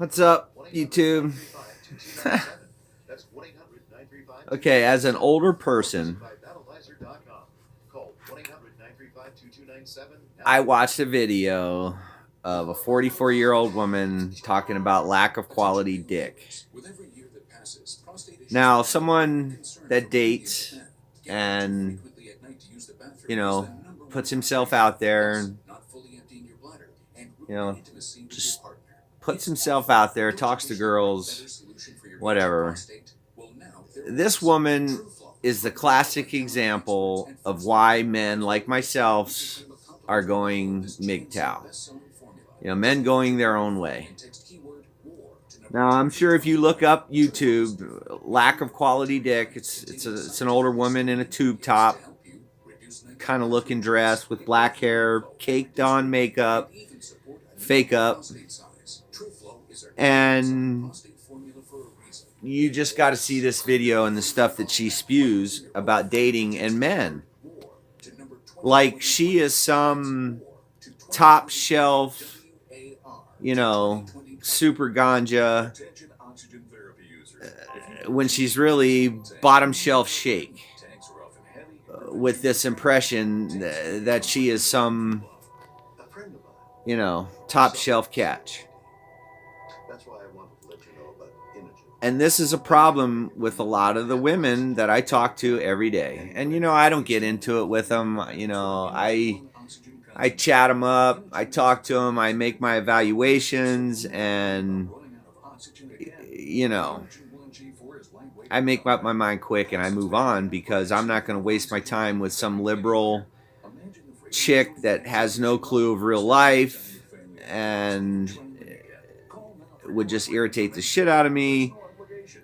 What's up, YouTube? Okay, as an older person, I watched a video of a 44-year-old woman talking about lack of quality dick. Now, someone that dates and, you know, puts himself out there and, you know, just puts himself out there, talks to girls, whatever. This woman is the classic example of why men like myself are going MGTOW. You know, men going their own way. Now, I'm sure if you look up YouTube, lack of quality dick, it's an older woman in a tube top, kind of looking dress with black hair, caked on makeup, fake up, and you just got to see this video and the stuff that she spews about dating and men. Like she is some top shelf, you know, super ganja, when she's really bottom shelf shake, with this impression that she is some, you know, top shelf catch. And this is a problem with a lot of the women that I talk to every day. And, you know, I don't get into it with them. You know, I chat them up. I talk to them. I make my evaluations. And, you know, I make up my mind quick and I move on, because I'm not going to waste my time with some liberal chick that has no clue of real life and would just irritate the shit out of me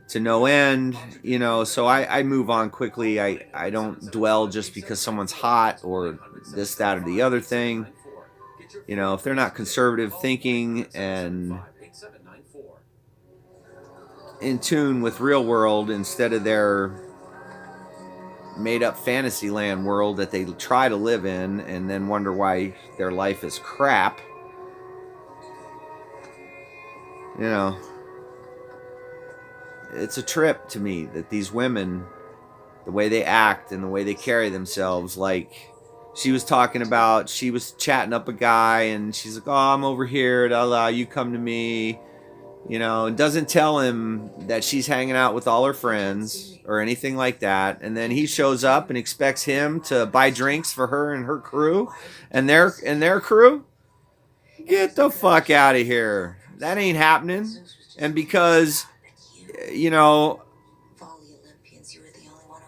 to no end, you know. So I move on quickly. I don't dwell just because someone's hot or this, that, or the other thing. You know, if they're not conservative thinking and in tune with real world instead of their made up fantasy land world that they try to live in and then wonder why their life is crap, you know, it's a trip to me that these women, the way they act and the way they carry themselves, like she was talking about, she was chatting up a guy and she's like, oh, I'm over here, you come to me, you know, and doesn't tell him that she's hanging out with all her friends or anything like that. And then he shows up and expects him to buy drinks for her and her crew and their crew. Get the fuck out of here. That ain't happening. And because, you know,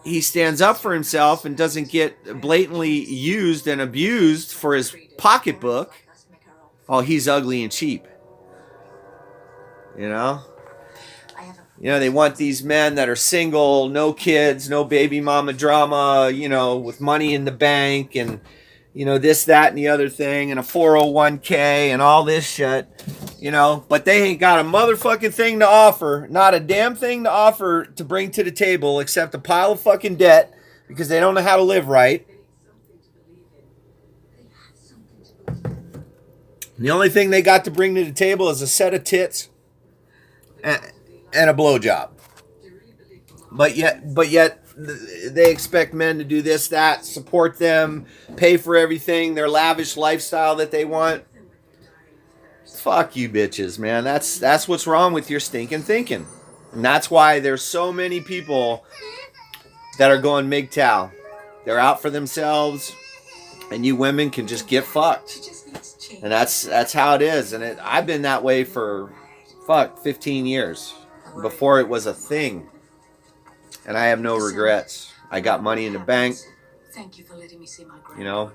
he stands up for himself and doesn't get blatantly used and abused for his pocketbook, oh, he's ugly and cheap. You know, they want these men that are single, no kids, no baby mama drama, you know, with money in the bank and, you know, this, that, and the other thing, and a 401k and all this shit, you know, but they ain't got a motherfucking thing to offer, not a damn thing to offer to bring to the table except a pile of fucking debt because they don't know how to live right. The only thing they got to bring to the table is a set of tits and a blowjob. But yet they expect men to do this, that, support them, pay for everything, their lavish lifestyle that they want. Fuck you bitches, man. That's what's wrong with your stinking thinking. And that's why there's so many people that are going MGTOW. They're out for themselves, and you women can just get fucked. And that's how it is. And I've been that way for 15 years before it was a thing, and I have no regrets. I got money in the bank. You know,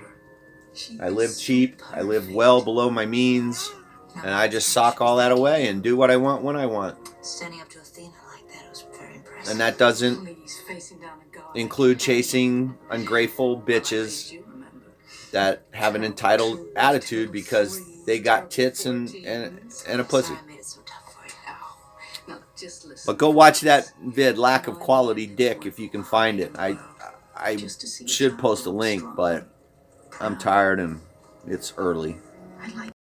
I live cheap. I live well below my means, and I just sock all that away and do what I want when I want. And that doesn't include chasing ungrateful bitches that have an entitled attitude because they got tits and a pussy. But go watch that vid, Lack of Quality Dick, if you can find it. I should post a link, but I'm tired and it's early.